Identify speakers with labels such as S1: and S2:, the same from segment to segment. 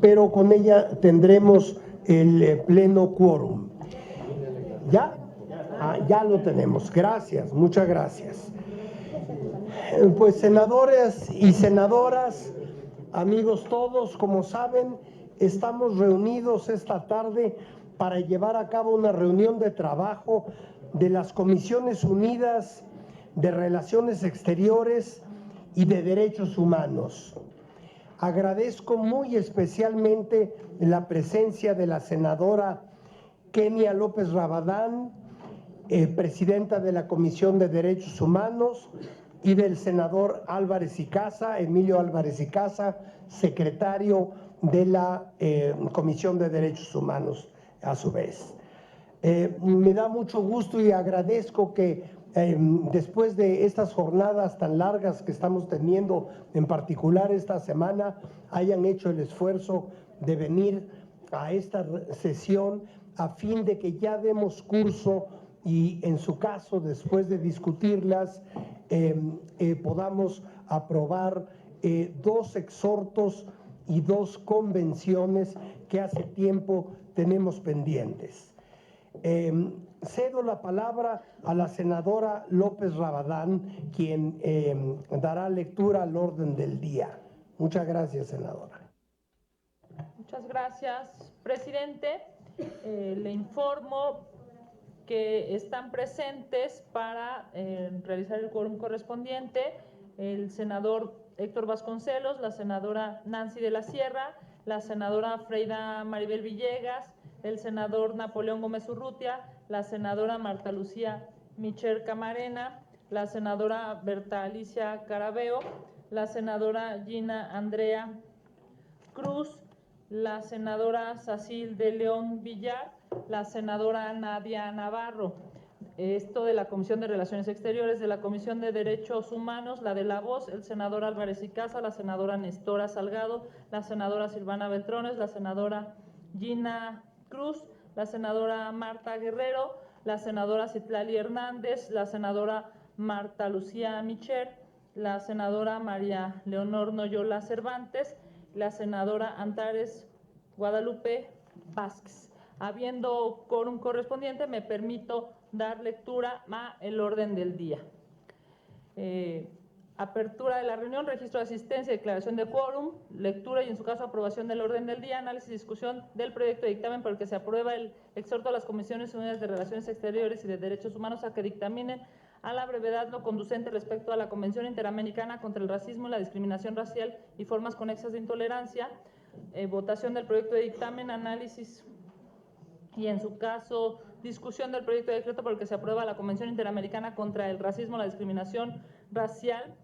S1: pero con ella tendremos el pleno quórum. ¿Ya? Ya lo tenemos. Gracias, muchas gracias. Pues senadores y senadoras, amigos todos, como saben, estamos reunidos esta tarde para llevar a cabo una reunión de trabajo de las Comisiones Unidas de Relaciones Exteriores y de Derechos Humanos. Agradezco muy especialmente la presencia de la senadora Kenia López Rabadán, presidenta de la Comisión de Derechos Humanos, y del senador Álvarez y Casa, Emilio Álvarez y Casa, secretario de la Comisión de Derechos Humanos, a su vez. Me da mucho gusto y agradezco que después de estas jornadas tan largas que estamos teniendo, en particular esta semana, hayan hecho el esfuerzo de venir a esta sesión a fin de que ya demos curso y, en su caso, después de discutirlas, podamos aprobar 2 exhortos y 2 convenciones que hace tiempo tenemos pendientes. Cedo la palabra a la senadora López Rabadán, quien dará lectura al orden del día. Muchas gracias, senadora.
S2: Muchas gracias, presidente. Le informo que están presentes para realizar el quórum correspondiente el senador Héctor Vasconcelos, la senadora Nancy de la Sierra, la senadora Freida Maribel Villegas, el senador Napoleón Gómez Urrutia, la senadora Marta Lucía Micher Camarena, la senadora Berta Alicia Carabeo, la senadora Gina Andrea Cruz, la senadora Sacil de León Villar, la senadora Nadia Navarro. Esto de la Comisión de Relaciones Exteriores, de la Comisión de Derechos Humanos, la de La Voz, el senador Álvarez y Casa, la senadora Nestora Salgado, la senadora Silvana Beltrones, la senadora Gina Cruz, la senadora Marta Guerrero, la senadora Citlali Hernández, la senadora Marta Lucía Micher, la senadora María Leonor Noyola Cervantes, la senadora Antares Guadalupe Vázquez. Habiendo quórum correspondiente, me permito dar lectura a el orden del día. Apertura de la reunión, registro de asistencia, declaración de quórum, lectura y en su caso aprobación del orden del día, análisis y discusión del proyecto de dictamen por el que se aprueba el exhorto a las Comisiones Unidas de Relaciones Exteriores y de Derechos Humanos a que dictaminen a la brevedad lo conducente respecto a la Convención Interamericana contra el Racismo y la Discriminación Racial y formas conexas de intolerancia, votación del proyecto de dictamen, análisis y en su caso discusión del proyecto de decreto por el que se aprueba la Convención Interamericana contra el Racismo, la Discriminación Racial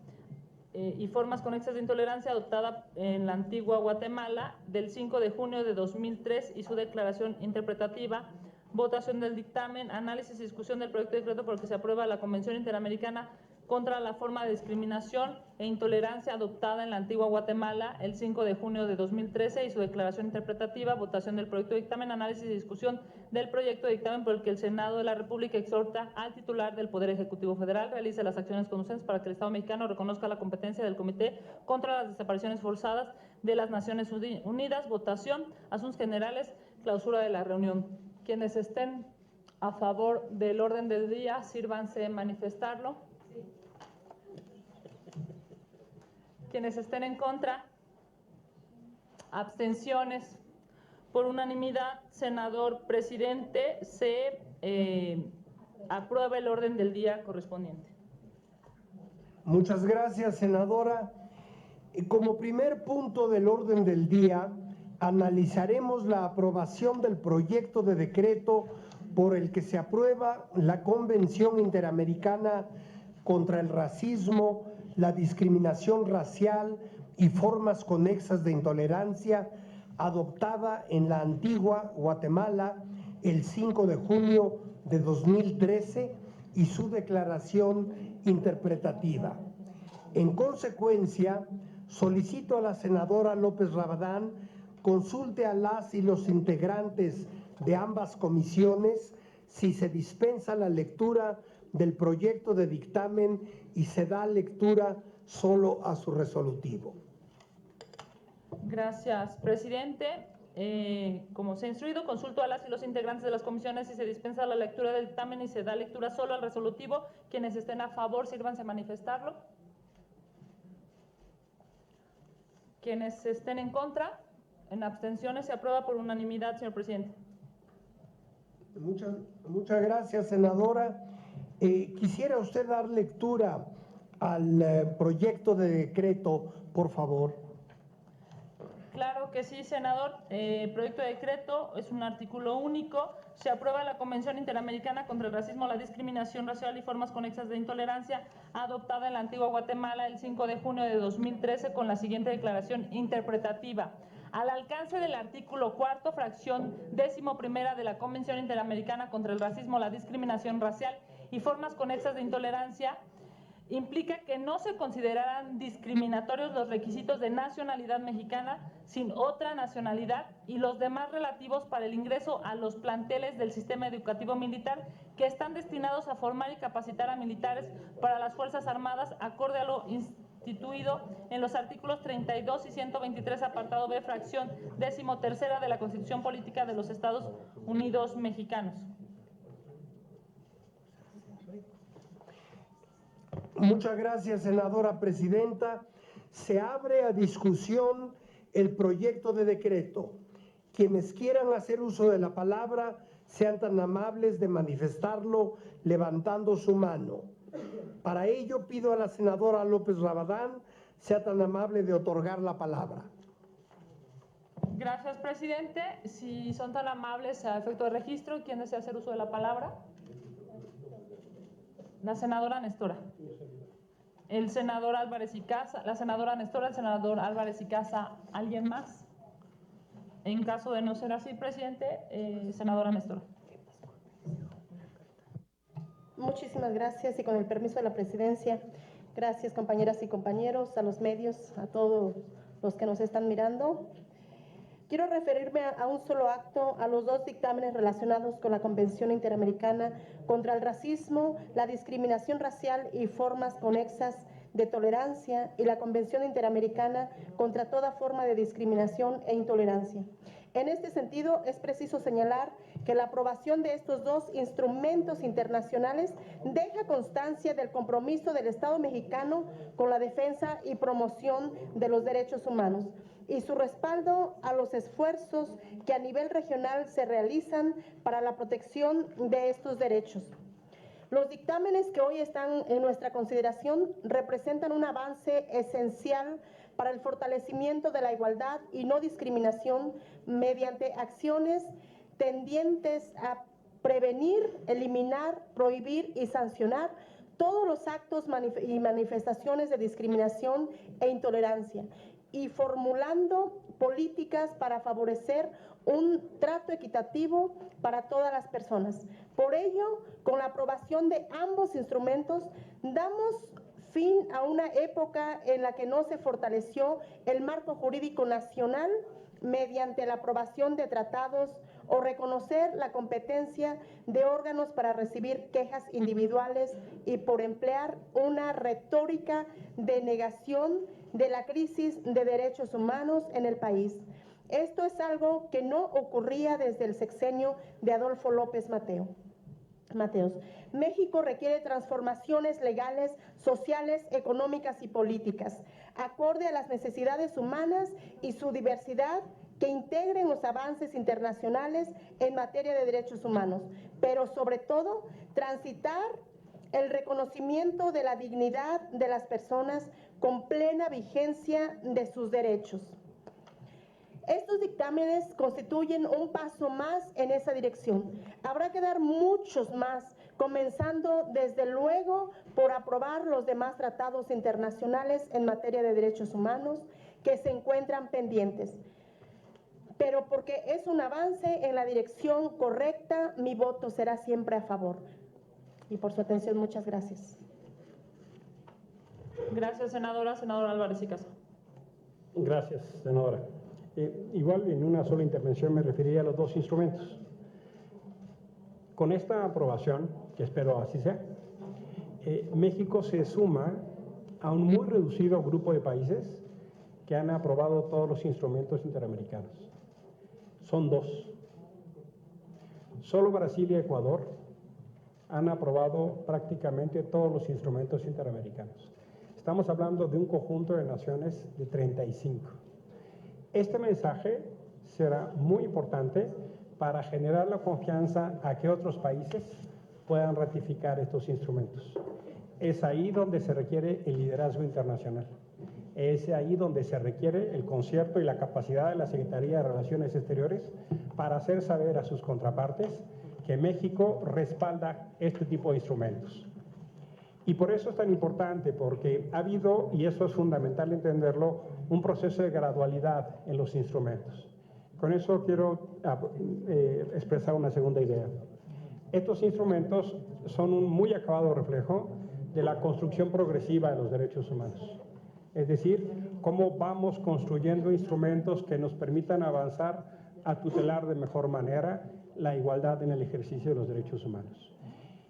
S2: y formas conexas de intolerancia adoptada en la antigua Guatemala del 5 de junio de 2003 y su declaración interpretativa, votación del dictamen, análisis y discusión del proyecto de decreto por el que se aprueba la Convención Interamericana contra la forma de discriminación e intolerancia adoptada en la antigua Guatemala el 5 de junio de 2013 y su declaración interpretativa, votación del proyecto de dictamen, análisis y discusión del proyecto de dictamen por el que el Senado de la República exhorta al titular del Poder Ejecutivo Federal realice las acciones conducentes para que el Estado mexicano reconozca la competencia del Comité contra las Desapariciones Forzadas de las Naciones Unidas, votación, asuntos generales, clausura de la reunión. Quienes estén a favor del orden del día, sírvanse manifestarlo. Quienes estén en contra, abstenciones. Por unanimidad, senador presidente, se aprueba el orden del día correspondiente.
S1: Muchas gracias, senadora. Como primer punto del orden del día, analizaremos la aprobación del proyecto de decreto por el que se aprueba la Convención Interamericana contra el Racismo, la Discriminación Racial y formas conexas de intolerancia, adoptada en la antigua Guatemala el 5 de junio de 2013 y su declaración interpretativa. En consecuencia, solicito a la senadora López Rabadán consulte a las y los integrantes de ambas comisiones si se dispensa la lectura del proyecto de dictamen y se da lectura solo a su resolutivo.
S2: Gracias, presidente. Como se ha instruido, consulto a las y los integrantes de las comisiones si se dispensa la lectura del dictamen y se da lectura solo al resolutivo. Quienes estén a favor, sírvanse a manifestarlo. Quienes estén en contra, en abstenciones, se aprueba por unanimidad, señor presidente.
S1: Muchas gracias, senadora. Quisiera usted dar lectura al proyecto de decreto, por favor.
S2: Claro que sí, senador. Proyecto de decreto es un artículo único. Se aprueba la Convención Interamericana contra el Racismo, la Discriminación Racial y Formas Conexas de Intolerancia, adoptada en la antigua Guatemala el 5 de junio de 2013, con la siguiente declaración interpretativa. Al alcance del artículo 4, fracción 11ª de la Convención Interamericana contra el Racismo, la Discriminación Racial y Formas Conexas de Intolerancia, implica que no se considerarán discriminatorios los requisitos de nacionalidad mexicana sin otra nacionalidad y los demás relativos para el ingreso a los planteles del sistema educativo militar que están destinados a formar y capacitar a militares para las Fuerzas Armadas, acorde a lo instituido en los artículos 32 y 123, apartado B, fracción 13ª de la Constitución Política de los Estados Unidos Mexicanos.
S1: Muchas gracias, senadora presidenta. Se abre a discusión el proyecto de decreto. Quienes quieran hacer uso de la palabra, sean tan amables de manifestarlo levantando su mano. Para ello, pido a la senadora López Rabadán sea tan amable de otorgar la palabra.
S2: Gracias, presidente. Si son tan amables, a efecto de registro, ¿quién desea hacer uso de la palabra? La senadora Nestora. El senador Álvarez y Casa, la senadora Nestora, el senador Álvarez y Casa, ¿alguien más? En caso de no ser así, presidente, senadora Nestora.
S3: Muchísimas gracias y con el permiso de la presidencia, gracias compañeras y compañeros, a los medios, a todos los que nos están mirando. Quiero referirme a un solo acto, a los dos dictámenes relacionados con la Convención Interamericana contra el Racismo, la Discriminación Racial y Formas Conexas de Tolerancia y la Convención Interamericana contra toda forma de discriminación e intolerancia. En este sentido, es preciso señalar que la aprobación de estos dos instrumentos internacionales deja constancia del compromiso del Estado mexicano con la defensa y promoción de los derechos humanos y su respaldo a los esfuerzos que a nivel regional se realizan para la protección de estos derechos. Los dictámenes que hoy están en nuestra consideración representan un avance esencial para el fortalecimiento de la igualdad y no discriminación mediante acciones tendientes a prevenir, eliminar, prohibir y sancionar todos los actos y manifestaciones de discriminación e intolerancia y formulando políticas para favorecer un trato equitativo para todas las personas. Por ello, con la aprobación de ambos instrumentos, damos fin a una época en la que no se fortaleció el marco jurídico nacional mediante la aprobación de tratados o reconocer la competencia de órganos para recibir quejas individuales y por emplear una retórica de negación de la crisis de derechos humanos en el país. Esto es algo que no ocurría desde el sexenio de Adolfo López Mateos. México requiere transformaciones legales, sociales, económicas y políticas, acorde a las necesidades humanas y su diversidad, que integren los avances internacionales en materia de derechos humanos, pero sobre todo transitar el reconocimiento de la dignidad de las personas con plena vigencia de sus derechos. Estos dictámenes constituyen un paso más en esa dirección. Habrá que dar muchos más, comenzando desde luego por aprobar los demás tratados internacionales en materia de derechos humanos que se encuentran pendientes. Pero porque es un avance en la dirección correcta, mi voto será siempre a favor. Y por su atención, muchas gracias.
S2: Gracias, senadora. Senador Álvarez y Casa.
S4: Gracias, senadora. Igual en una sola intervención me referiría a los dos instrumentos. Con esta aprobación, que espero así sea, México se suma a un muy reducido grupo de países que han aprobado todos los instrumentos interamericanos. Son 2. Solo Brasil y Ecuador han aprobado prácticamente todos los instrumentos interamericanos. Estamos hablando de un conjunto de naciones de 35. Este mensaje será muy importante para generar la confianza a que otros países puedan ratificar estos instrumentos. Es ahí donde se requiere el liderazgo internacional. Es ahí donde se requiere el concierto y la capacidad de la Secretaría de Relaciones Exteriores para hacer saber a sus contrapartes que México respalda este tipo de instrumentos. Y por eso es tan importante, porque ha habido, y eso es fundamental entenderlo, un proceso de gradualidad en los instrumentos. Con eso quiero expresar una segunda idea. Estos instrumentos son un muy acabado reflejo de la construcción progresiva de los derechos humanos. Es decir, cómo vamos construyendo instrumentos que nos permitan avanzar a tutelar de mejor manera la igualdad en el ejercicio de los derechos humanos.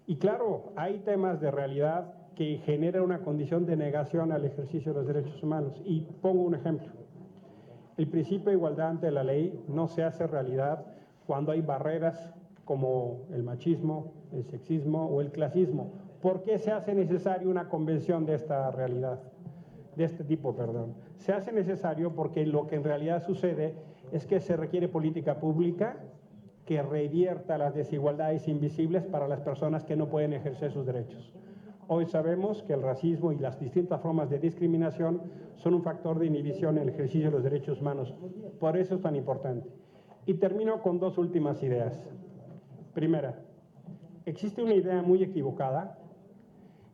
S4: Y claro, hay temas de realidad que generan una condición de negación al ejercicio de los derechos humanos. Y pongo un ejemplo. El principio de igualdad ante la ley no se hace realidad cuando hay barreras como el machismo, el sexismo o el clasismo. ¿Por qué se hace necesaria una convención de esta realidad? De este tipo, perdón. Se hace necesario porque lo que en realidad sucede es que se requiere política pública que revierta las desigualdades invisibles para las personas que no pueden ejercer sus derechos. Hoy sabemos que el racismo y las distintas formas de discriminación son un factor de inhibición en el ejercicio de los derechos humanos. Por eso es tan importante. Y termino con 2 últimas ideas. Primera, existe una idea muy equivocada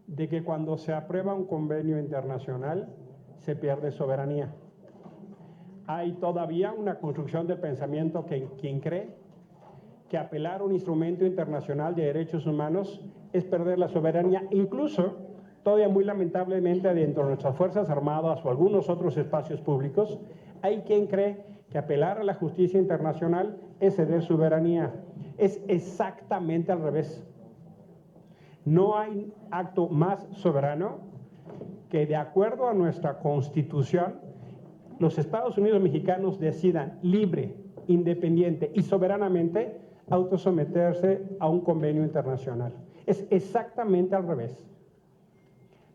S4: de que cuando se aprueba un convenio internacional se pierde soberanía. Hay todavía una construcción del pensamiento que quien cree que apelar a un instrumento internacional de derechos humanos es perder la soberanía, incluso todavía muy lamentablemente dentro de nuestras Fuerzas Armadas o algunos otros espacios públicos, hay quien cree que apelar a la justicia internacional es ceder soberanía. Es exactamente al revés. No hay acto más soberano que, de acuerdo a nuestra Constitución, los Estados Unidos mexicanos decidan libre, independiente y soberanamente autosometerse a un convenio internacional. Es exactamente al revés.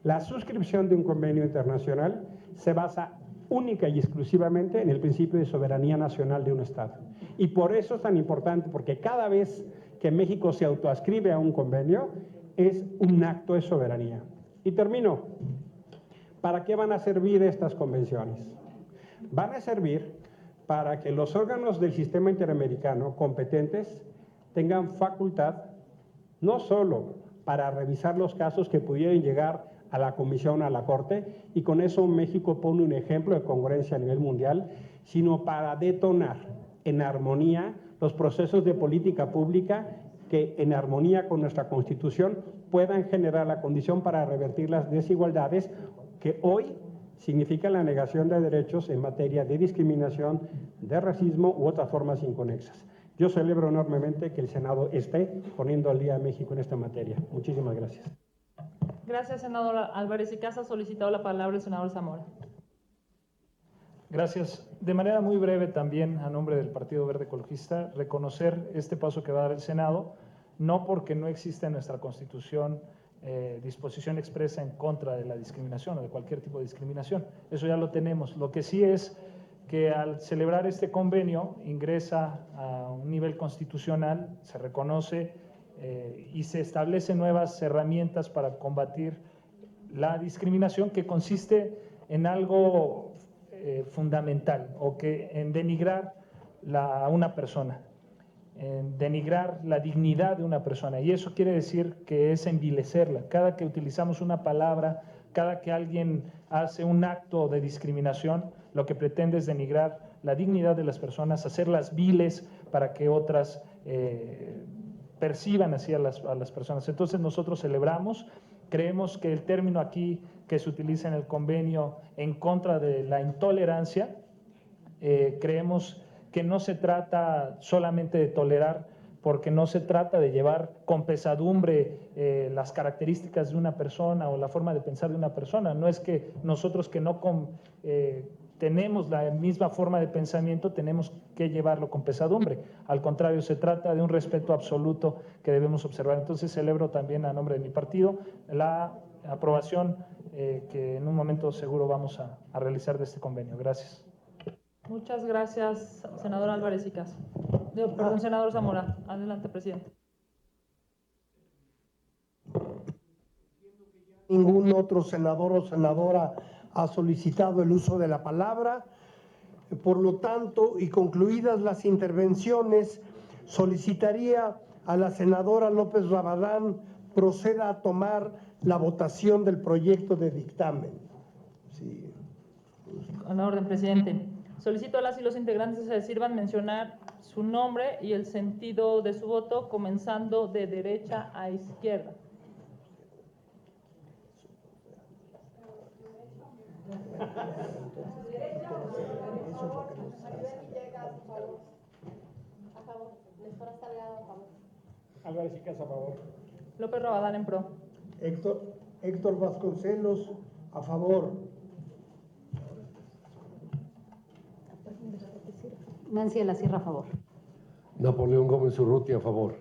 S4: La suscripción de un convenio internacional se basa única y exclusivamente en el principio de soberanía nacional de un Estado. Y por eso es tan importante, porque cada vez que México se autoadscribe a un convenio, es un acto de soberanía. Y termino. ¿Para qué van a servir estas convenciones? Van a servir para que los órganos del sistema interamericano competentes tengan facultad no solo para revisar los casos que pudieran llegar a la Comisión, a la Corte, y con eso México pone un ejemplo de congruencia a nivel mundial, sino para detonar en armonía los procesos de política pública que, en armonía con nuestra Constitución, puedan generar la condición para revertir las desigualdades que hoy significa la negación de derechos en materia de discriminación, de racismo u otras formas inconexas. Yo celebro enormemente que el Senado esté poniendo al día a México en esta materia. Muchísimas gracias.
S2: Gracias, senador Álvarez y Casa. Ha solicitado la palabra el senador Zamora.
S5: Gracias. De manera muy breve también, a nombre del Partido Verde Ecologista, reconocer este paso que va a dar el Senado, no porque no exista en nuestra Constitución disposición expresa en contra de la discriminación o de cualquier tipo de discriminación. Eso ya lo tenemos. Lo que sí es que al celebrar este convenio ingresa a un nivel constitucional, se reconoce y se establecen nuevas herramientas para combatir la discriminación, que consiste en algo fundamental, o que en denigrar a una persona, en denigrar la dignidad de una persona, y eso quiere decir que es envilecerla. Cada que utilizamos una palabra, cada que alguien hace un acto de discriminación, lo que pretende es denigrar la dignidad de las personas, hacerlas viles para que otras perciban así a las personas. Entonces nosotros celebramos, creemos que el término aquí que se utiliza en el convenio en contra de la intolerancia, creemos que no se trata solamente de tolerar, porque no se trata de llevar con pesadumbre las características de una persona o la forma de pensar de una persona. No es que nosotros que no tenemos la misma forma de pensamiento, tenemos que llevarlo con pesadumbre. Al contrario, se trata de un respeto absoluto que debemos observar. Entonces, celebro también a nombre de mi partido la aprobación que en un momento seguro vamos a realizar de este convenio. Gracias.
S2: Muchas gracias, senador Álvarez y Caso. Perdón, senador Zamora. Adelante, presidente.
S1: Ningún otro senador o senadora ha solicitado el uso de la palabra. Por lo tanto, y concluidas las intervenciones, solicitaría a la senadora López Rabadán proceda a tomar la votación del proyecto de dictamen. Sí.
S2: A la orden, presidente. Solicito a las y los integrantes que se sirvan mencionar su nombre y el sentido de su voto, comenzando de derecha a izquierda.
S4: Álvarez y Casa, a favor.
S2: López Rabadán en pro.
S1: Héctor Vasconcelos, a favor.
S6: Nancy de la Sierra, a favor.
S7: Napoleón Gómez Urrutia, a favor.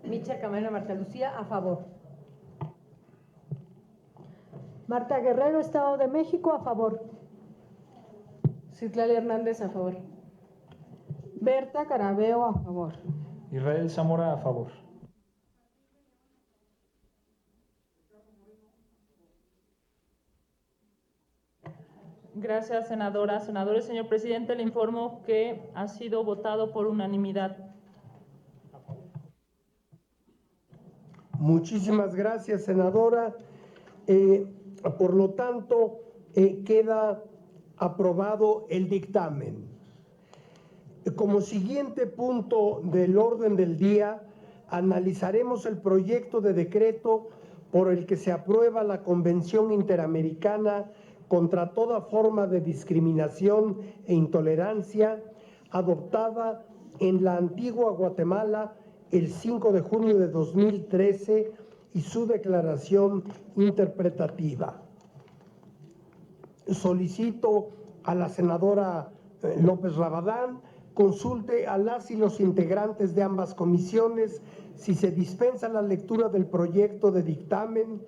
S8: Michel Camarena Marta Lucía, a favor.
S9: Marta Guerrero, Estado de México, a favor.
S8: Citlali Hernández, a favor.
S9: Berta Carabeo, a favor.
S5: Israel Zamora, a favor.
S2: Gracias, senadora. Senadores, señor presidente, le informo que ha sido votado por unanimidad.
S1: Muchísimas gracias, senadora. Por lo tanto, queda aprobado el dictamen. Como siguiente punto del orden del día, analizaremos el proyecto de decreto por el que se aprueba la Convención Interamericana contra toda forma de discriminación e intolerancia, adoptada en la antigua Guatemala el 5 de junio de 2013 y su declaración interpretativa. Solicito a la senadora López Rabadán consulte a las y los integrantes de ambas comisiones si se dispensa la lectura del proyecto de dictamen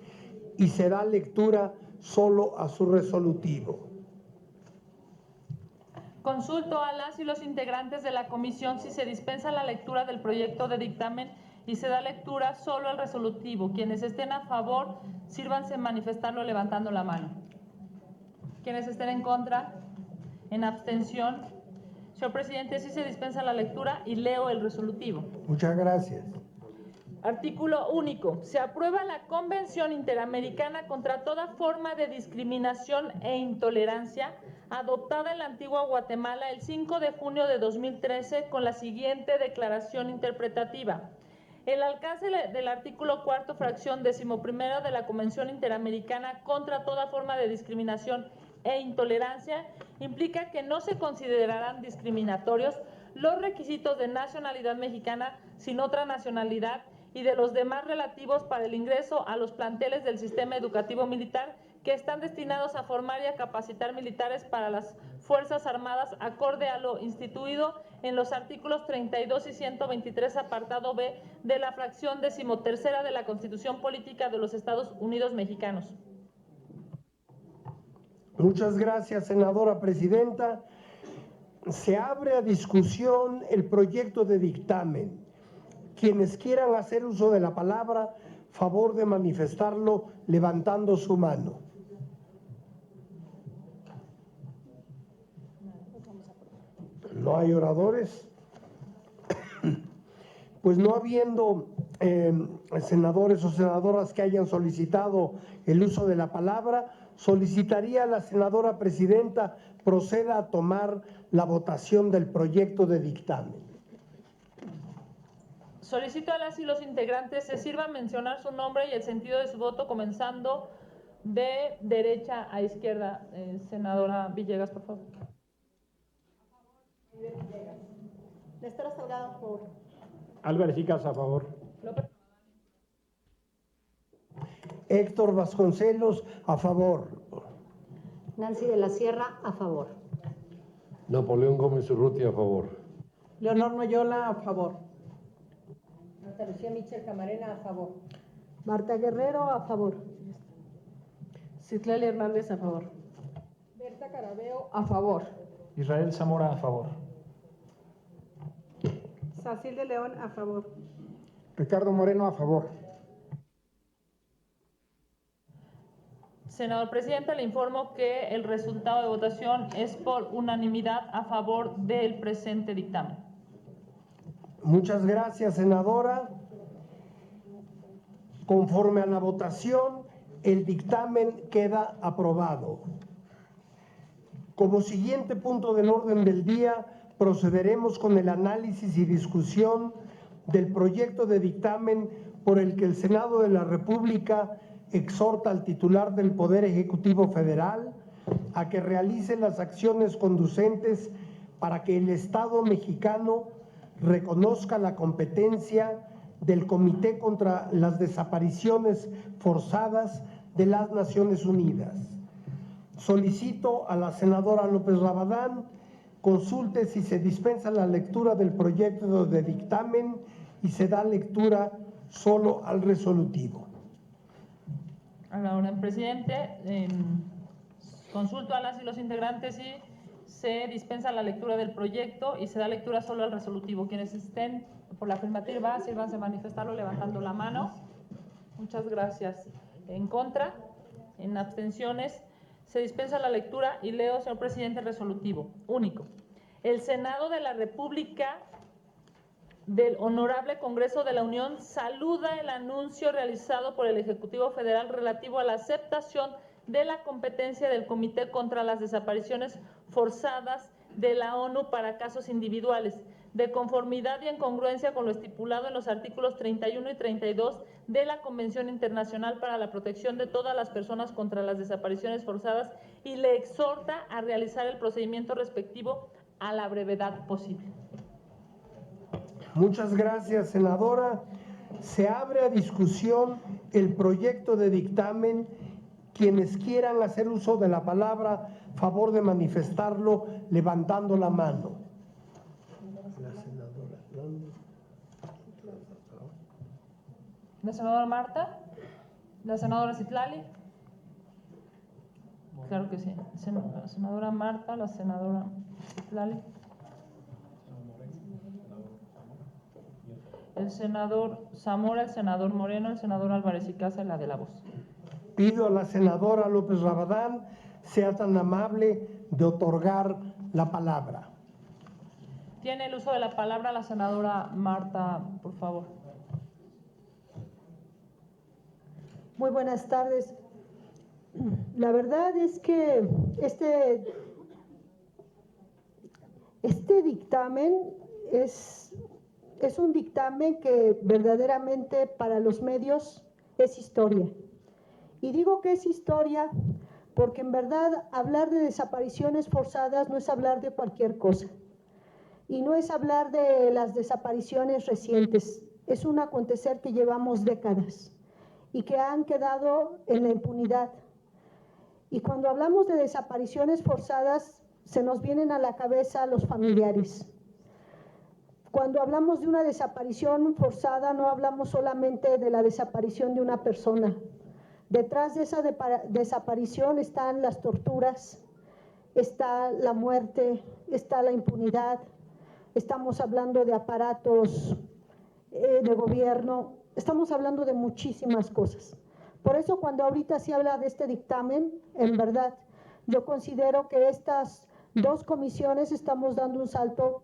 S1: y se da lectura solo a su resolutivo.
S2: Consulto a las y los integrantes de la comisión si se dispensa la lectura del proyecto de dictamen y se da lectura solo al resolutivo. Quienes estén a favor, sírvanse manifestarlo levantando la mano. Quienes estén en contra, en abstención. Señor presidente, sí se dispensa la lectura y leo el resolutivo.
S1: Muchas gracias.
S2: Artículo único. Se aprueba la Convención Interamericana contra toda forma de discriminación e intolerancia, adoptada en la antigua Guatemala el 5 de junio de 2013 con la siguiente declaración interpretativa. El alcance del artículo cuarto, fracción 11ª de la Convención Interamericana contra toda forma de discriminación e intolerancia implica que no se considerarán discriminatorios los requisitos de nacionalidad mexicana sin otra nacionalidad y de los demás relativos para el ingreso a los planteles del sistema educativo militar que están destinados a formar y a capacitar militares para las Fuerzas Armadas acorde a lo instituido en los artículos 32 y 123 apartado B de la fracción 13ª de la Constitución Política de los Estados Unidos Mexicanos.
S1: Muchas gracias, senadora presidenta. Se abre a discusión el proyecto de dictamen. Quienes quieran hacer uso de la palabra, favor de manifestarlo levantando su mano. ¿No hay oradores? Pues no habiendo senadores o senadoras que hayan solicitado el uso de la palabra, solicitaría a la senadora presidenta proceda a tomar la votación del proyecto de dictamen.
S2: Solicito a las y los integrantes se sirvan mencionar su nombre y el sentido de su voto, comenzando de derecha a izquierda. Senadora Villegas, por favor.
S3: Néstor Salgado, a favor.
S4: Álvarez y Casa, a favor.
S2: López.
S1: Héctor Vasconcelos, a favor.
S6: Nancy de la Sierra, a favor.
S7: Napoleón Gómez Urrutia, a favor.
S8: Leonor Noyola, a favor. Marta Lucía Mitchell Camarena, a favor.
S9: Marta Guerrero, a favor.
S8: Citlali Hernández, a favor. Berta Carabeo, a favor.
S5: Israel Zamora, a favor.
S8: Sacil de León, a favor.
S4: Ricardo Moreno, a favor.
S2: Senador Presidente, le informo que el resultado de votación es por unanimidad a favor del presente dictamen.
S1: Muchas gracias, senadora. Conforme a la votación, el dictamen queda aprobado. Como siguiente punto del orden del día, procederemos con el análisis y discusión del proyecto de dictamen por el que el Senado de la República exhorta al titular del Poder Ejecutivo Federal a que realice las acciones conducentes para que el Estado mexicano reconozca la competencia del Comité contra las Desapariciones Forzadas de las Naciones Unidas. Solicito a la senadora López Rabadán consulte si se dispensa la lectura del proyecto de dictamen y se da lectura solo al resolutivo.
S2: A la orden, presidente, consulto a las y los integrantes si se dispensa la lectura del proyecto y se da lectura solo al resolutivo. Quienes estén por la afirmativa, sírvanse a manifestarlo levantando la mano. Muchas gracias. En contra, en abstenciones, se dispensa la lectura y leo, señor presidente, el resolutivo. Único. El Senado de la República del Honorable Congreso de la Unión saluda el anuncio realizado por el Ejecutivo Federal relativo a la aceptación de la competencia del Comité contra las Desapariciones Forzadas de la ONU para casos individuales, de conformidad y en congruencia con lo estipulado en los artículos 31 y 32 de la Convención Internacional para la Protección de todas las personas contra las desapariciones forzadas, y le exhorta a realizar el procedimiento respectivo a la brevedad posible.
S1: Muchas gracias, senadora. Se abre a discusión el proyecto de dictamen. Quienes quieran hacer uso de la palabra, favor de manifestarlo levantando la mano.
S2: La senadora Marta, la senadora Citlali. Claro que sí. La senadora Marta, la senadora Citlali. El senador Zamora, el senador Moreno, el senador Álvarez y Casa y la de la voz.
S1: Pido a la senadora López Rabadán sea tan amable de otorgar la palabra.
S2: Tiene el uso de la palabra la senadora Marta, por favor.
S9: Muy buenas tardes. La verdad es que este dictamen es un dictamen que verdaderamente para los medios es historia. Y digo que es historia porque en verdad hablar de desapariciones forzadas no es hablar de cualquier cosa. Y no es hablar de las desapariciones recientes, es un acontecer que llevamos décadas y que han quedado en la impunidad. Y cuando hablamos de desapariciones forzadas, se nos vienen a la cabeza los familiares. Cuando hablamos de una desaparición forzada, no hablamos solamente de la desaparición de una persona. Detrás de esa desaparición están las torturas, está la muerte, está la impunidad. Estamos hablando de aparatos de gobierno, estamos hablando de muchísimas cosas. Por eso cuando ahorita se habla de este dictamen, en verdad, yo considero que estas dos comisiones estamos dando un salto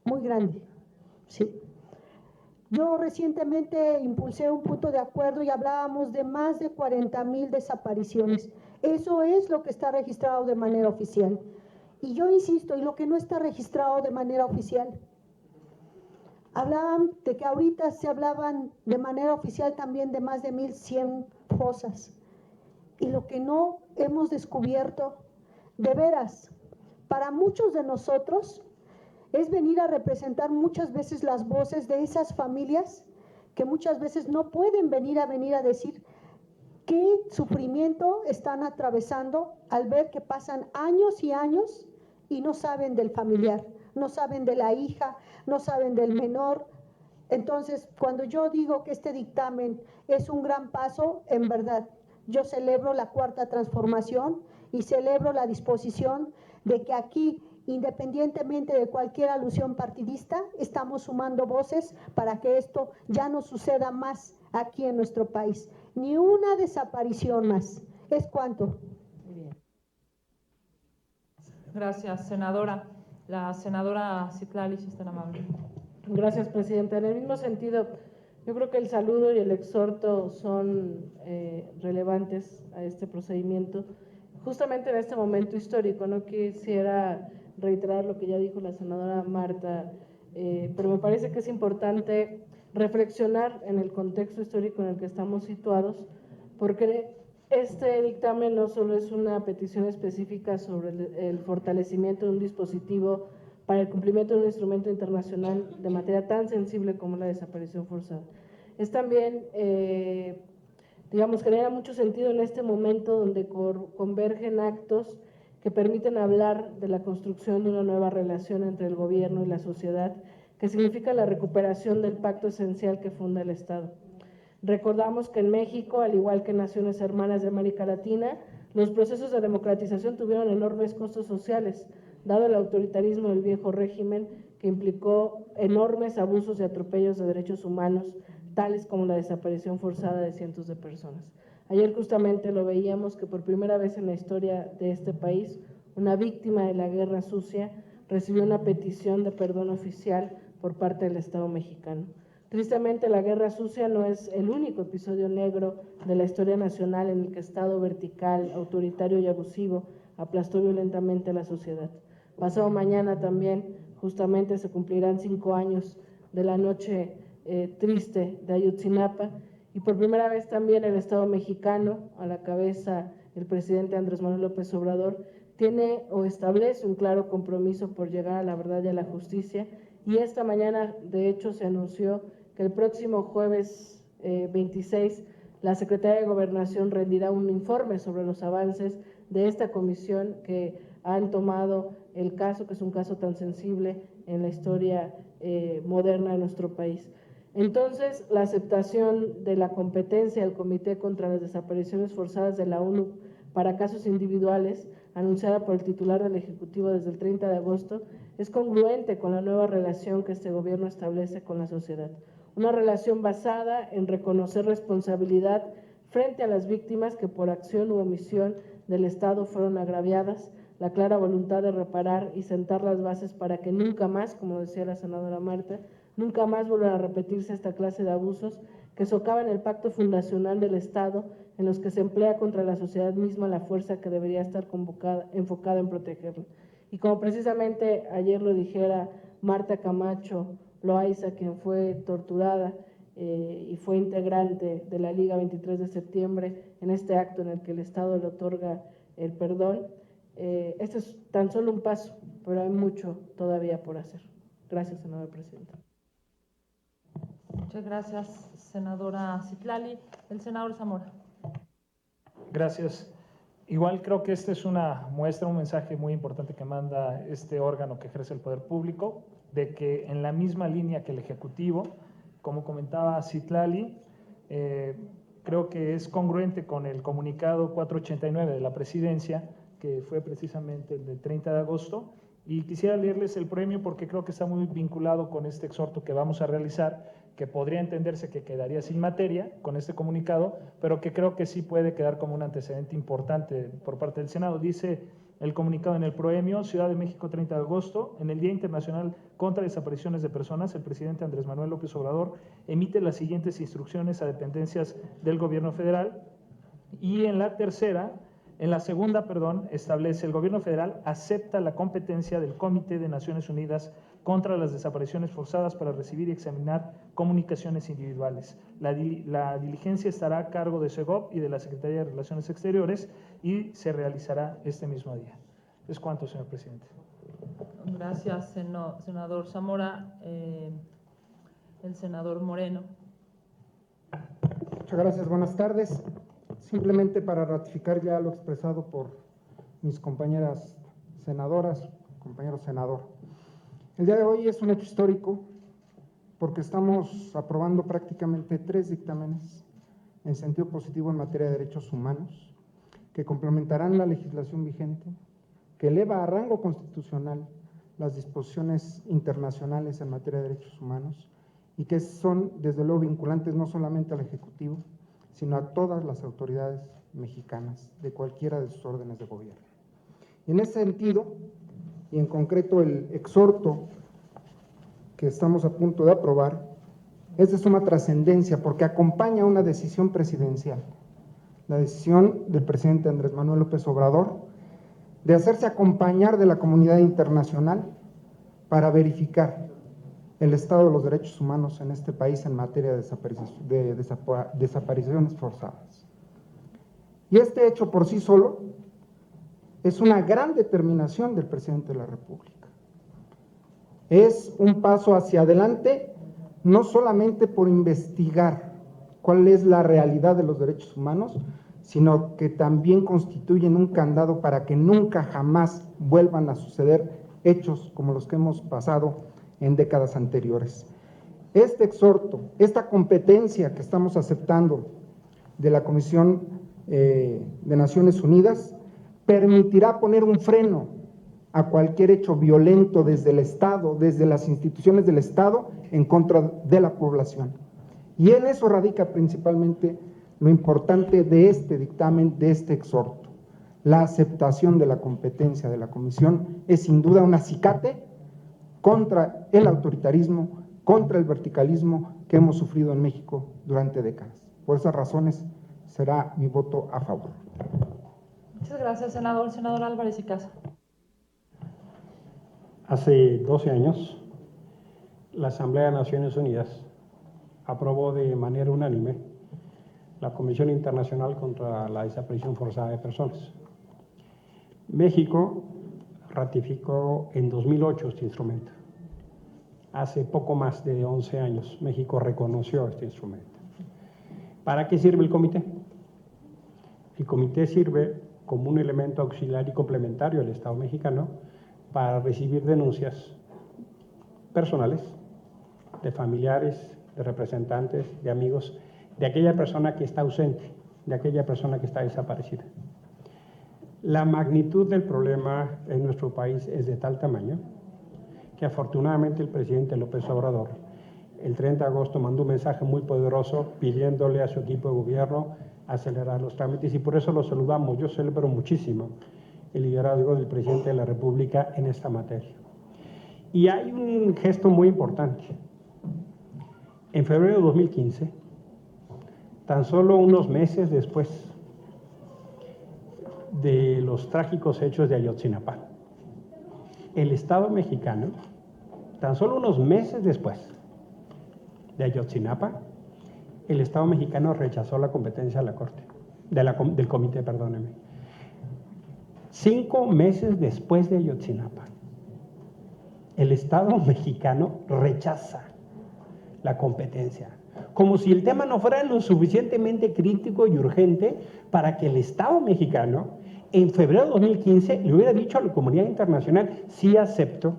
S9: muy grande. Sí. Yo recientemente impulsé un punto de acuerdo y hablábamos de más de 40,000 desapariciones. Eso es lo que está registrado de manera oficial. Y yo insisto, y lo que no está registrado de manera oficial. Hablaban de que ahorita se hablaban de manera oficial también de más de 1,100 fosas. Y lo que no hemos descubierto, de veras, para muchos de nosotros, es venir a representar muchas veces las voces de esas familias que muchas veces no pueden venir a decir qué sufrimiento están atravesando al ver que pasan años y años y no saben del familiar, no saben de la hija, no saben del menor. Entonces, cuando yo digo que este dictamen es un gran paso, en verdad, yo celebro la cuarta transformación y celebro la disposición de que aquí, independientemente de cualquier alusión partidista, estamos sumando voces para que esto ya no suceda más aquí en nuestro país. Ni una desaparición más. ¿Es cuánto?
S2: Gracias, senadora. La senadora Citlali, si es tan amable.
S10: Gracias, Presidenta. En el mismo sentido, yo creo que el saludo y el exhorto son relevantes a este procedimiento. Justamente en este momento histórico, no quisiera reiterar lo que ya dijo la senadora Marta, pero me parece que es importante reflexionar en el contexto histórico en el que estamos situados, porque este dictamen no solo es una petición específica sobre el fortalecimiento de un dispositivo para el cumplimiento de un instrumento internacional de materia tan sensible como la desaparición forzada. Es también, digamos, genera mucho sentido en este momento donde convergen actos que permiten hablar de la construcción de una nueva relación entre el gobierno y la sociedad, que significa la recuperación del pacto esencial que funda el Estado. Recordamos que en México, al igual que en naciones hermanas de América Latina, los procesos de democratización tuvieron enormes costos sociales, dado el autoritarismo del viejo régimen que implicó enormes abusos y atropellos de derechos humanos, tales como la desaparición forzada de cientos de personas. Ayer justamente lo veíamos que por primera vez en la historia de este país, una víctima de la guerra sucia recibió una petición de perdón oficial por parte del Estado mexicano. Tristemente, la guerra sucia no es el único episodio negro de la historia nacional en el que Estado vertical, autoritario y abusivo aplastó violentamente a la sociedad. Pasado mañana también, justamente, se cumplirán 5 años de la noche triste de Ayotzinapa, y por primera vez también el Estado mexicano, a la cabeza el presidente Andrés Manuel López Obrador, tiene o establece un claro compromiso por llegar a la verdad y a la justicia, y esta mañana, de hecho, se anunció que el próximo jueves 26, la Secretaría de Gobernación rendirá un informe sobre los avances de esta comisión que han tomado el caso, que es un caso tan sensible en la historia moderna de nuestro país. Entonces, la aceptación de la competencia del Comité contra las Desapariciones Forzadas de la ONU para casos individuales, anunciada por el titular del Ejecutivo desde el 30 de agosto, es congruente con la nueva relación que este gobierno establece con la sociedad. Una relación basada en reconocer responsabilidad frente a las víctimas que por acción u omisión del Estado fueron agraviadas, la clara voluntad de reparar y sentar las bases para que nunca más, como decía la senadora Marta, nunca más vuelvan a repetirse esta clase de abusos que socavan el pacto fundacional del Estado, en los que se emplea contra la sociedad misma la fuerza que debería estar enfocada en protegerla. Y como precisamente ayer lo dijera Marta Camacho Loaiza, quien fue torturada y fue integrante de la Liga 23 de septiembre, en este acto en el que el Estado le otorga el perdón, este es tan solo un paso, pero hay mucho todavía por hacer. Gracias, senadora presidenta.
S2: Muchas gracias, senadora Citlali. El senador Zamora.
S5: Gracias. Igual creo que esta es una muestra, un mensaje muy importante que manda este órgano que ejerce el poder público, de que en la misma línea que el Ejecutivo, como comentaba Citlali, creo que es congruente con el comunicado 489 de la Presidencia, que fue precisamente el del 30 de agosto, y quisiera leerles el premio porque creo que está muy vinculado con este exhorto que vamos a realizar, que podría entenderse que quedaría sin materia con este comunicado, pero que creo que sí puede quedar como un antecedente importante por parte del Senado. Dice el comunicado en el proemio: Ciudad de México, 30 de agosto, en el Día Internacional contra Desapariciones de Personas, el presidente Andrés Manuel López Obrador emite las siguientes instrucciones a dependencias del gobierno federal, y en la segunda, establece: el gobierno federal acepta la competencia del Comité de Naciones Unidas contra las Desapariciones Forzadas para recibir y examinar comunicaciones individuales. La diligencia estará a cargo de SEGOV y de la Secretaría de Relaciones Exteriores y se realizará este mismo día. Es cuanto, señor presidente.
S2: Gracias, senador Zamora. El senador Moreno.
S11: Muchas gracias, buenas tardes. simplemente para ratificar ya lo expresado por mis compañeras senadoras, compañero senador. El día de hoy es un hecho histórico porque estamos aprobando prácticamente 3 dictámenes en sentido positivo en materia de derechos humanos que complementarán la legislación vigente, que eleva a rango constitucional las disposiciones internacionales en materia de derechos humanos y que son, desde luego, vinculantes no solamente al Ejecutivo, sino a todas las autoridades mexicanas de cualquiera de sus órdenes de gobierno. Y en ese sentido, y en concreto el exhorto que estamos a punto de aprobar, es de suma trascendencia porque acompaña una decisión presidencial, la decisión del presidente Andrés Manuel López Obrador de hacerse acompañar de la comunidad internacional para verificar el estado de los derechos humanos en este país en materia de desapariciones forzadas. Y este hecho por sí solo es una gran determinación del presidente de la República. Es un paso hacia adelante, no solamente por investigar cuál es la realidad de los derechos humanos, sino que también constituyen un candado para que nunca jamás vuelvan a suceder hechos como los que hemos pasado en décadas anteriores. Este exhorto, esta competencia que estamos aceptando de la Comisión de Naciones Unidas, permitirá poner un freno a cualquier hecho violento desde el Estado, desde las instituciones del Estado, en contra de la población. Y en eso radica principalmente lo importante de este dictamen, de este exhorto. La aceptación de la competencia de la Comisión es sin duda un acicate contra el autoritarismo, contra el verticalismo que hemos sufrido en México durante décadas. Por esas razones será mi voto a favor.
S2: Muchas gracias, senador. Senador Álvarez y Casa.
S4: Hace 12 años, la Asamblea de Naciones Unidas aprobó de manera unánime la Comisión Internacional contra la Desaparición Forzada de Personas. México ratificó en 2008 este instrumento. Hace poco más de 11 años, México reconoció este instrumento. ¿Para qué sirve el comité? El comité sirve como un elemento auxiliar y complementario del Estado mexicano para recibir denuncias personales de familiares, de representantes, de amigos, de aquella persona que está ausente, de aquella persona que está desaparecida. La magnitud del problema en nuestro país es de tal tamaño que afortunadamente el presidente López Obrador el 30 de agosto mandó un mensaje muy poderoso pidiéndole a su equipo de gobierno acelerar los trámites y por eso lo saludamos. Yo celebro muchísimo el liderazgo del presidente de la República en esta materia. Y hay un gesto muy importante. En febrero de 2015, tan solo unos meses después de los trágicos hechos de Ayotzinapa, el Estado mexicano, tan solo unos meses después de Ayotzinapa, el Estado mexicano rechazó la competencia de la Corte, del comité, perdóneme. 5 meses después de Ayotzinapa, el Estado mexicano rechaza la competencia, como si el tema no fuera lo suficientemente crítico y urgente para que el Estado mexicano, en febrero de 2015, le hubiera dicho a la comunidad internacional, sí acepto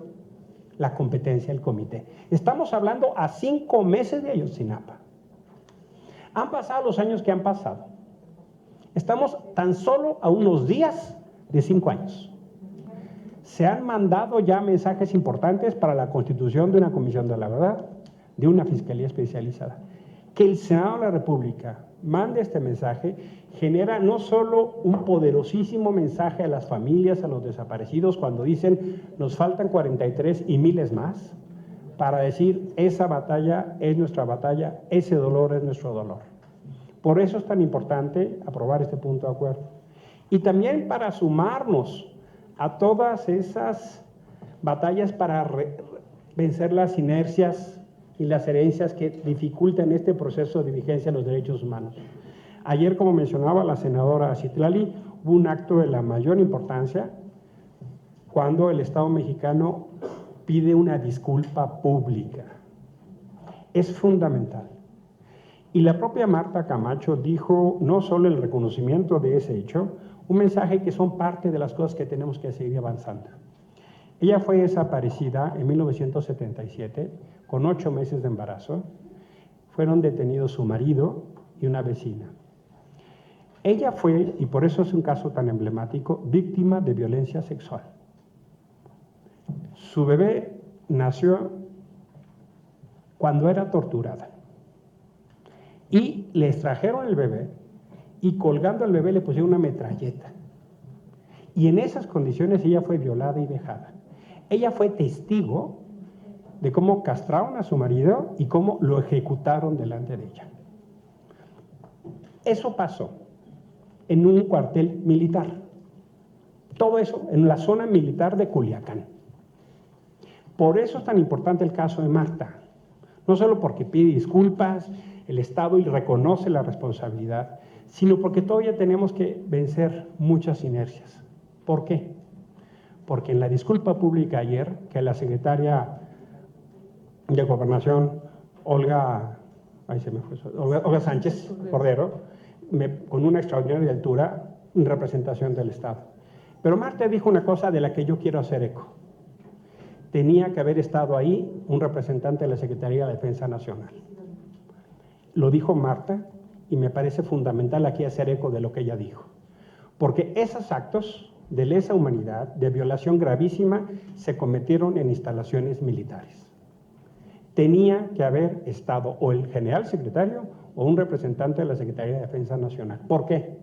S4: la competencia del comité. Estamos hablando a 5 meses de Ayotzinapa. Han pasado los años que han pasado. Estamos tan solo a unos días de 5 años. Se han mandado ya mensajes importantes para la constitución de una comisión de la verdad, de una fiscalía especializada. Que el Senado de la República mande este mensaje genera no solo un poderosísimo mensaje a las familias, a los desaparecidos, cuando dicen nos faltan 43 y miles más, para decir esa batalla es nuestra batalla, ese dolor es nuestro dolor. Por eso es tan importante aprobar este punto de acuerdo. Y también para sumarnos a todas esas batallas para vencer las inercias y las herencias que dificultan este proceso de vigencia de los derechos humanos. Ayer, como mencionaba la senadora Citlali, hubo un acto de la mayor importancia cuando el Estado mexicano pide una disculpa pública. Es fundamental. Y la propia Marta Camacho dijo no solo el reconocimiento de ese hecho, un mensaje que son parte de las cosas que tenemos que seguir avanzando. Ella fue desaparecida en 1977 con 8 meses de embarazo. Fueron detenidos su marido y una vecina. Ella fue, y por eso es un caso tan emblemático, víctima de violencia sexual. Su bebé nació cuando era torturada. Y le extrajeron el bebé y colgando al bebé le pusieron una metralleta. Y en esas condiciones ella fue violada y dejada. Ella fue testigo de cómo castraron a su marido y cómo lo ejecutaron delante de ella. Eso pasó en un cuartel militar. Todo eso en la zona militar de Culiacán. Por eso es tan importante el caso de Marta. No solo porque pide disculpas el Estado y reconoce la responsabilidad, sino porque todavía tenemos que vencer muchas inercias. ¿Por qué? Porque en la disculpa pública ayer, que la secretaria de Gobernación, Olga Sánchez Cordero, con una extraordinaria altura, en representación del Estado. Pero Marta dijo una cosa de la que yo quiero hacer eco. Tenía que haber estado ahí un representante de la Secretaría de Defensa Nacional. Lo dijo Marta y me parece fundamental aquí hacer eco de lo que ella dijo. Porque esos actos de lesa humanidad, de violación gravísima, se cometieron en instalaciones militares. Tenía que haber estado o el general secretario o un representante de la Secretaría de Defensa Nacional. ¿Por qué?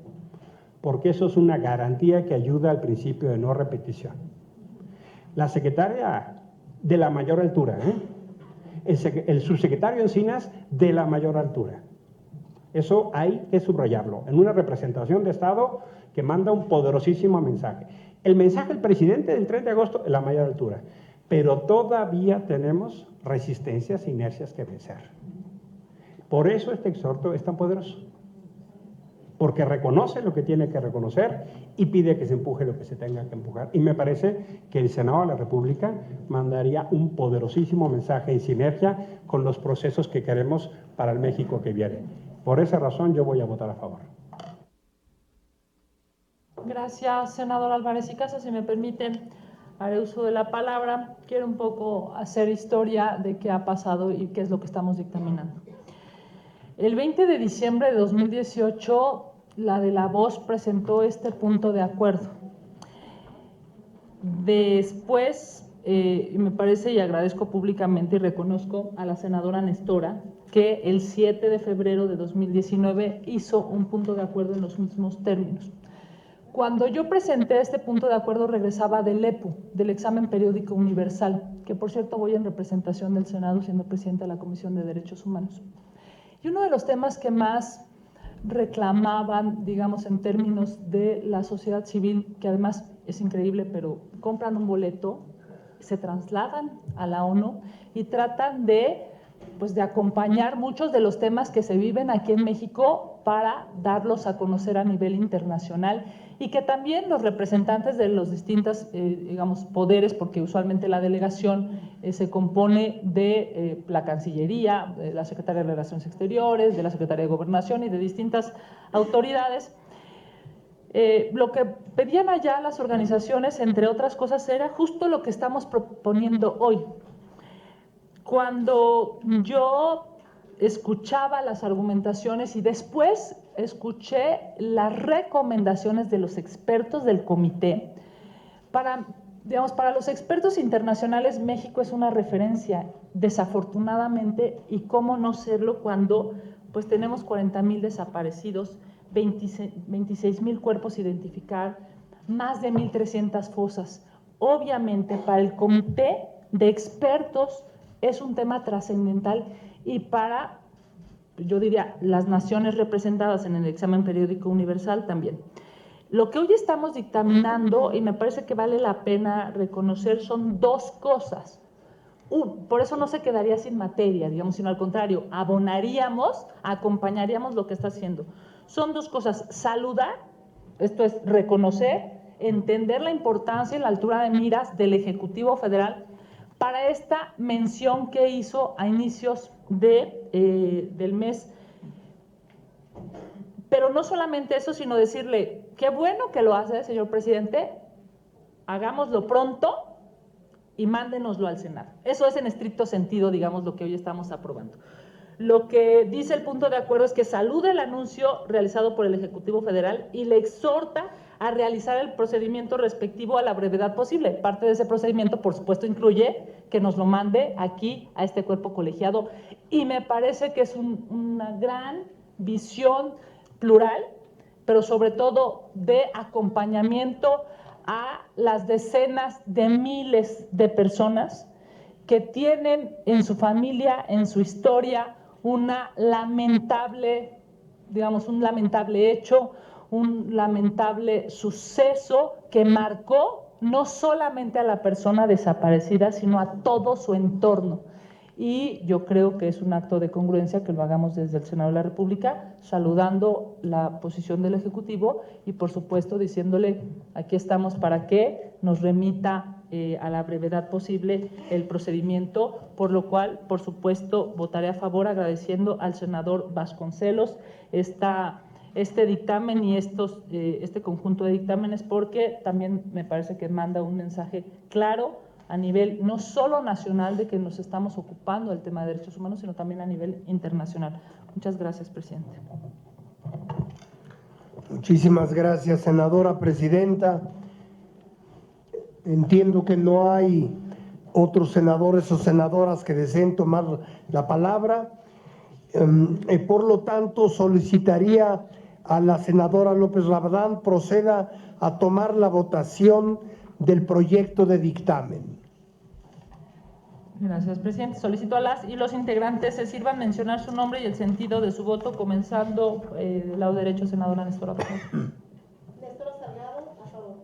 S4: Porque eso es una garantía que ayuda al principio de no repetición. La secretaria de la mayor altura, el subsecretario Encinas de la mayor altura. Eso hay que subrayarlo, en una representación de Estado que manda un poderosísimo mensaje. El mensaje del presidente del 30 de agosto, la mayor altura. Pero todavía tenemos resistencias e inercias que vencer. Por eso este exhorto es tan poderoso. Porque reconoce lo que tiene que reconocer y pide que se empuje lo que se tenga que empujar. Y me parece que el Senado de la República mandaría un poderosísimo mensaje en sinergia con los procesos que queremos para el México que viene. Por esa razón yo voy a votar a favor.
S2: Gracias, senador Álvarez y Casas. Si me permiten, haré uso de la palabra. Quiero un poco hacer historia de qué ha pasado y qué es lo que estamos dictaminando. El 20 de diciembre de 2018, la de La Voz presentó este punto de acuerdo. Después, me parece y agradezco públicamente y reconozco a la senadora Nestora que el 7 de febrero de 2019 hizo un punto de acuerdo en los mismos términos. Cuando yo presenté este punto de acuerdo regresaba del EPU, del examen periódico universal, que por cierto voy en representación del Senado siendo presidenta de la Comisión de Derechos Humanos. Y uno de los temas que más reclamaban, digamos, en términos de la sociedad civil, que además es increíble, pero compran un boleto, se trasladan a la ONU y tratan de, pues, de acompañar muchos de los temas que se viven aquí en México para darlos a conocer a nivel internacional y que también los representantes de los distintos, digamos, poderes, porque usualmente la delegación se compone de la Cancillería, de la Secretaría de Relaciones Exteriores, de la Secretaría de Gobernación y de distintas autoridades. Lo que pedían allá las organizaciones, entre otras cosas, era justo lo que estamos proponiendo hoy. Cuando yo escuchaba las argumentaciones y después escuché las recomendaciones de los expertos del comité, para los expertos internacionales México es una referencia, desafortunadamente, y cómo no serlo cuando pues tenemos 40,000 desaparecidos, 26,000 cuerpos identificar, más de 1,300 fosas. Obviamente para el comité de expertos es un tema trascendental y para, yo diría, las naciones representadas en el examen periódico universal también. Lo que hoy estamos dictaminando, y me parece que vale la pena reconocer, son dos cosas. Por eso no se quedaría sin materia, digamos, sino al contrario, abonaríamos, acompañaríamos lo que está haciendo. Son dos cosas: saludar, esto es reconocer, entender la importancia y la altura de miras del Ejecutivo Federal para esta mención que hizo a inicios del mes Pero no solamente eso, sino decirle, qué bueno que lo hace, señor presidente, hagámoslo pronto y mándenoslo al Senado. Eso es en estricto sentido, digamos, lo que hoy estamos aprobando. Lo que dice el punto de acuerdo es que saluda el anuncio realizado por el Ejecutivo Federal y le exhorta a realizar el procedimiento respectivo a la brevedad posible. Parte de ese procedimiento, por supuesto, incluye que nos lo mande aquí a este cuerpo colegiado. Y me parece que es una gran visión plural, pero sobre todo de acompañamiento a las decenas de miles de personas que tienen en su familia, en su historia, una lamentable, digamos, un lamentable hecho, un lamentable suceso que marcó no solamente a la persona desaparecida, sino a todo su entorno. Y yo creo que es un acto de congruencia que lo hagamos desde el Senado de la República, saludando la posición del Ejecutivo y, por supuesto, diciéndole, aquí estamos para que nos remita a la brevedad posible el procedimiento, por lo cual, por supuesto, votaré a favor, agradeciendo al senador Vasconcelos este dictamen y este conjunto de dictámenes, porque también me parece que manda un mensaje claro a nivel no solo nacional de que nos estamos ocupando del tema de derechos humanos, sino también a nivel internacional. Muchas gracias, presidente.
S1: Muchísimas gracias, senadora presidenta. Entiendo que no hay otros senadores o senadoras que deseen tomar la palabra. Por lo tanto, solicitaría a la senadora López Rabadán proceda a tomar la votación del proyecto de dictamen.
S2: Gracias, presidente. Solicito a las y los integrantes se sirvan mencionar su nombre y el sentido de su voto, comenzando del lado derecho, senadora Néstora.
S3: Néstor Salgado, a favor.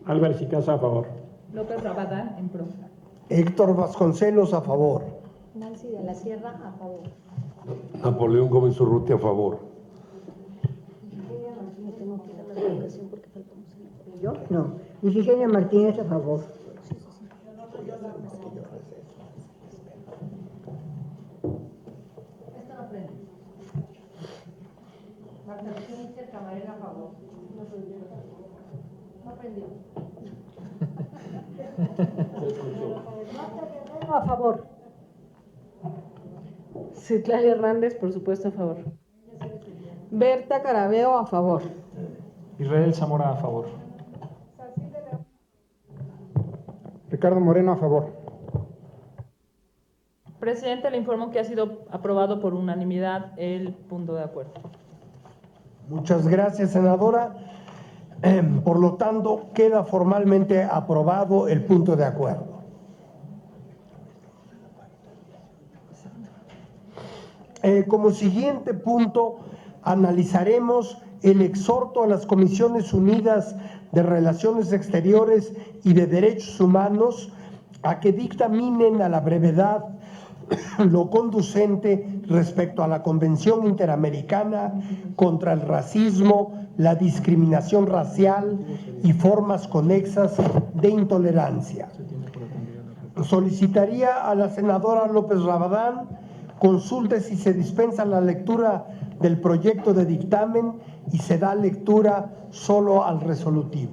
S4: Álvarez y Casa, a favor.
S2: López Rabadán, en pro.
S1: Héctor Vasconcelos, a favor.
S6: Nancy de la Sierra, a favor.
S7: Napoleón Gómez Urrutia, a favor.
S12: ¿Yo? No. Ifigenia Martínez, a favor.
S8: Marta Lucía Mitchell Camarena, a favor. No aprendió.
S9: A favor.
S10: Citlali Hernández, por supuesto, a favor.
S8: Berta Carabeo, a favor.
S5: Israel Zamora, a favor.
S11: Ricardo Moreno, a favor.
S2: Presidente, le informo que ha sido aprobado por unanimidad el punto de acuerdo.
S1: Muchas gracias, senadora. Por lo tanto, queda formalmente aprobado el punto de acuerdo. Como siguiente punto, analizaremos el exhorto a las Comisiones Unidas de Relaciones Exteriores y de Derechos Humanos a que dictaminen a la brevedad lo conducente respecto a la Convención Interamericana contra el Racismo, la Discriminación Racial y formas conexas de intolerancia. Solicitaría a la senadora López Rabadán consulte si se dispensa la lectura del proyecto de dictamen y se da lectura solo al resolutivo.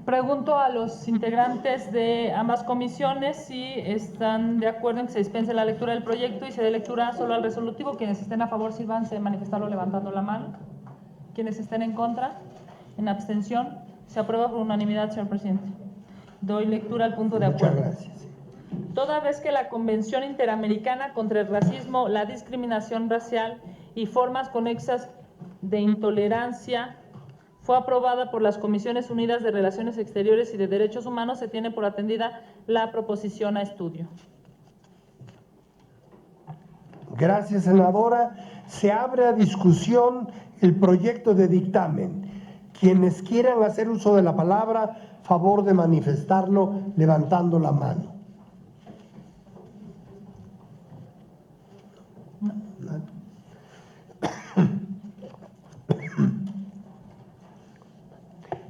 S2: Pregunto a los integrantes de ambas comisiones si están de acuerdo en que se dispense la lectura del proyecto y se dé lectura solo al resolutivo. Quienes estén a favor, sírvanse de manifestarlo levantando la mano. Quienes estén en contra, en abstención, se aprueba por unanimidad, señor presidente. Doy lectura al punto de acuerdo.
S1: Muchas gracias.
S2: Toda vez que la Convención Interamericana contra el Racismo, la Discriminación Racial y formas conexas de intolerancia fue aprobada por las Comisiones Unidas de Relaciones Exteriores y de Derechos Humanos, se tiene por atendida la proposición a estudio.
S1: Gracias, senadora. Se abre a discusión el proyecto de dictamen. Quienes quieran hacer uso de la palabra, favor de manifestarlo levantando la mano.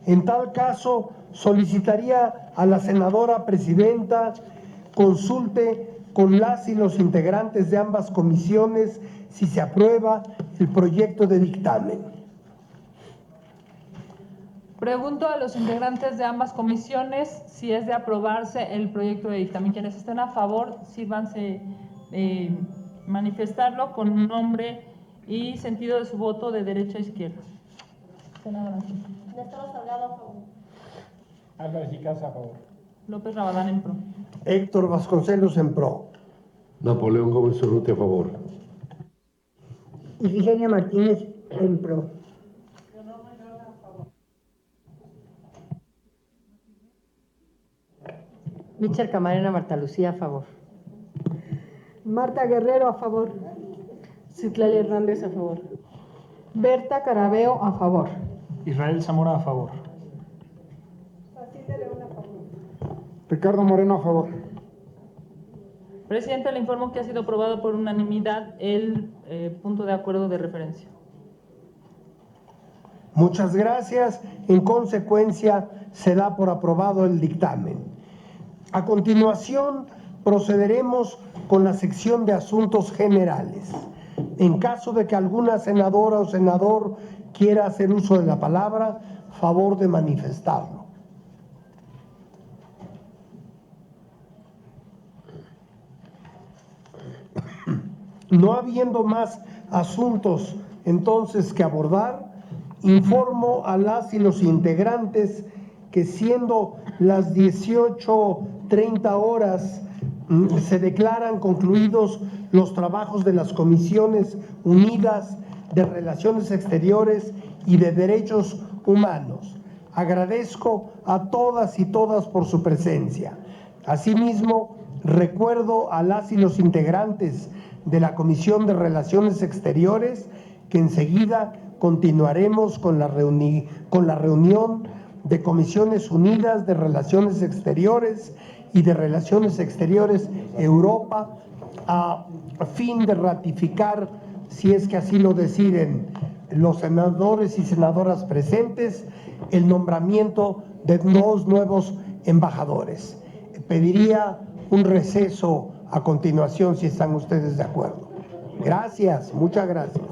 S1: En tal caso, solicitaría a la senadora presidenta consulte con las y los integrantes de ambas comisiones si se aprueba el proyecto de dictamen.
S2: Pregunto a los integrantes de ambas comisiones si es de aprobarse el proyecto de dictamen. Quienes estén a favor, sírvanse manifestarlo con un nombre y sentido de su voto de derecha a izquierda. Senadora.
S3: Néstor Salgado, a favor.
S4: Álvarez y Casa, a favor.
S2: López Rabadán en pro.
S1: Héctor Vasconcelos en pro.
S7: Napoleón Gómez Urrutia, a favor.
S12: Ifigenia Martínez en pro.
S8: Michel Camarena Marta Lucía, a favor.
S9: Marta Guerrero, a favor.
S10: Citlali Hernández, a favor.
S8: Berta Carabeo, a favor.
S5: Israel Zamora, a favor.
S11: Ricardo Moreno, a favor.
S2: Presidente, le informo que ha sido aprobado por unanimidad el punto de acuerdo de referencia.
S1: Muchas gracias. En consecuencia, se da por aprobado el dictamen. A continuación, procederemos con la sección de asuntos generales. En caso de que alguna senadora o senador quiera hacer uso de la palabra, favor de manifestarlo. No habiendo más asuntos entonces que abordar, informo a las y los integrantes que siendo las 18:30 horas se declaran concluidos los trabajos de las Comisiones Unidas de Relaciones Exteriores y de Derechos Humanos. Agradezco a todas y todas por su presencia. Asimismo, recuerdo a las y los integrantes de la Comisión de Relaciones Exteriores que enseguida continuaremos con la reunión de Comisiones Unidas de Relaciones Exteriores y de Relaciones Exteriores Europa a fin de ratificar, si es que así lo deciden los senadores y senadoras presentes, el nombramiento de dos nuevos embajadores. Pediría un receso a continuación, si están ustedes de acuerdo. Gracias, muchas gracias.